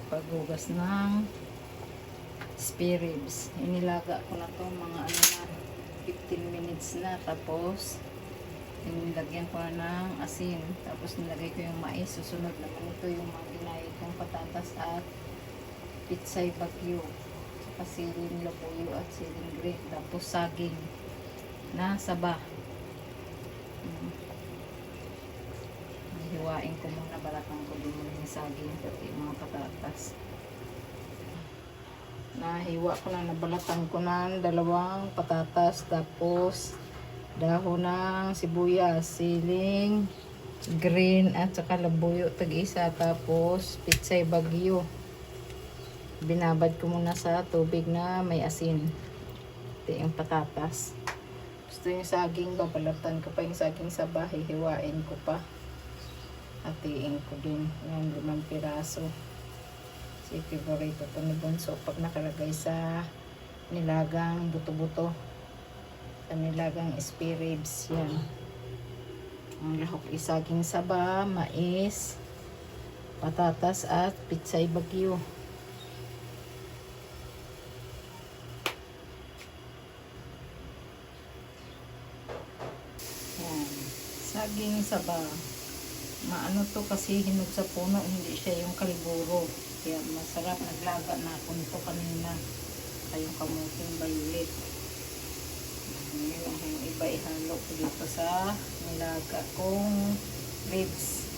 paghugas ng spare ribs. Inilaga ko na to mga ano na 15 minutes na, tapos nilagyan ko na ng asin, tapos nilagay ko yung mais. Susunod naman ito yung mga ginayad kong patatas at pitsay bagyo, saka siling labuyo at siling green, tapos saging na saba. Hiwain ko muna, balatan ko din muna yung saging pati yung mga patatas. Nahiwa ko na, nabalatan ko ng dalawang patatas, tapos dahon ng sibuyas, siling green at saka labuyo tag-isa, tapos pitsay bagyo. Binabad ko muna sa tubig na may asin. Ito yung patatas. Gusto yung saging, babalatan ko pa yung saging sa bahay, hiwain ko pa. Hatiin ko din yung 5 piraso. Si favorite ito ni Bunso pag nakalagay sa nilagang buto-buto, sa nilagang spare ribs. Yan ang lahok, isaging saba, mais, patatas at pitsay bagyo. Yan, saging saba. Maano to kasi hinog sa puno, hindi siya yung kaliburo. Kaya masarap. Naglaga na ako nito kanina. Kayong kamuting violet. Yung iba ihalo ko dito sa nilaga kong ribs.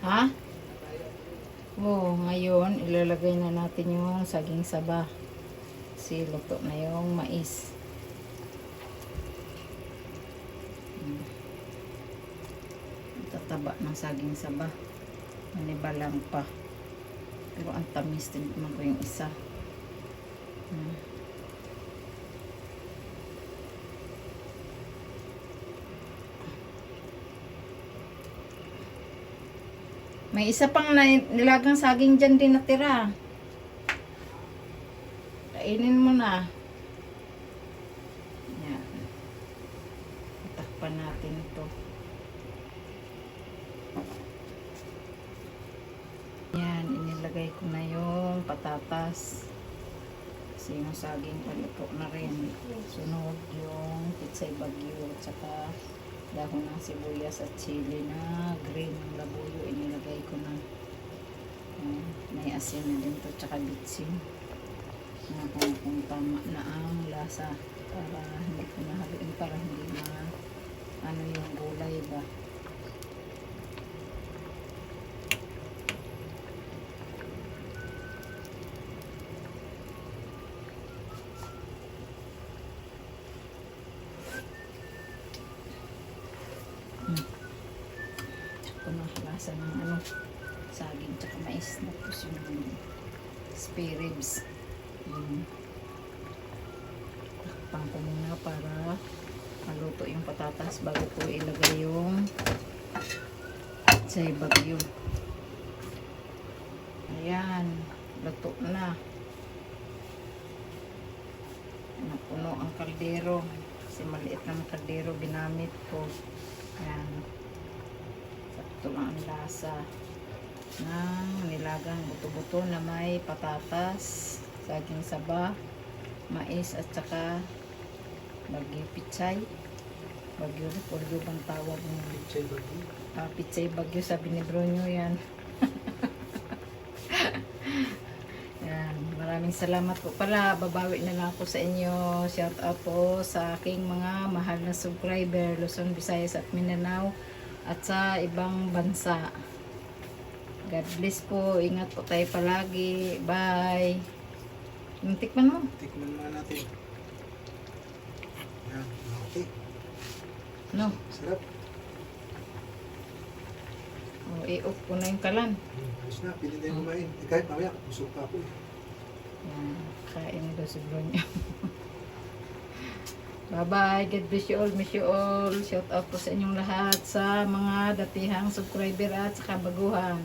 Ha? Oh, ngayon ilalagay na natin yung saging saba. Kasi luto na yung mais. Tataba ng saging saba. Manibalang pa. Pero ang tamis din naman ko yung isa. May isa pang nilagang saging dyan din natira. Kainin mo na. Yan. Itakpan natin ito. Yan, inilagay ko na yung patatas. Kasi yung saging paluto na rin. Sunod yung pitsay bagyo at saka dahon ng sibuyas at chili na green ng labuyo. Inilagay ko na. May asin na din to, tsaka bitsin. Kung tama na ang lasa, para hindi ko nahaluin, para hindi na ano yung gulay ba. Ito na lasa ng ano, saging tsaka mais, tapos yung spare ribs. Takpan ko muna para maluto yung patatas bago ko ilagay yung pitsay bagyo. Ayan, luto na. Napuno ang kaldero kasi maliit ng kaldero ginamit ko. Ayan, sakto lang ang lasa ng nilagang buto-buto na may patatas, saging saba, mais at saka bagyo pitsay bagyo. Bagyo bang tawag mo? Pitsay bagyo. Pitsay bagyo sabi ni Bruno yan. Yan, maraming salamat po pala. Babawi na lang ako sa inyo. Shout out po sa aking mga mahal na subscriber, Luzon, Visayas at Mindanao at sa ibang bansa. God bless po. Ingat po tayo palagi. Bye. Tikman mo. Tikman muna natin. Yan, okay. No. Sarap. O, i-off ko na yung kalan. Ayos na, pili tayo kumain. Kahit mamaya, busog ka po. Yan. Kain nito si Bruno. Bye-bye. God bless you all. Miss you all. Shout out po sa inyong lahat, sa mga datihang subscriber at sa kabaguhan.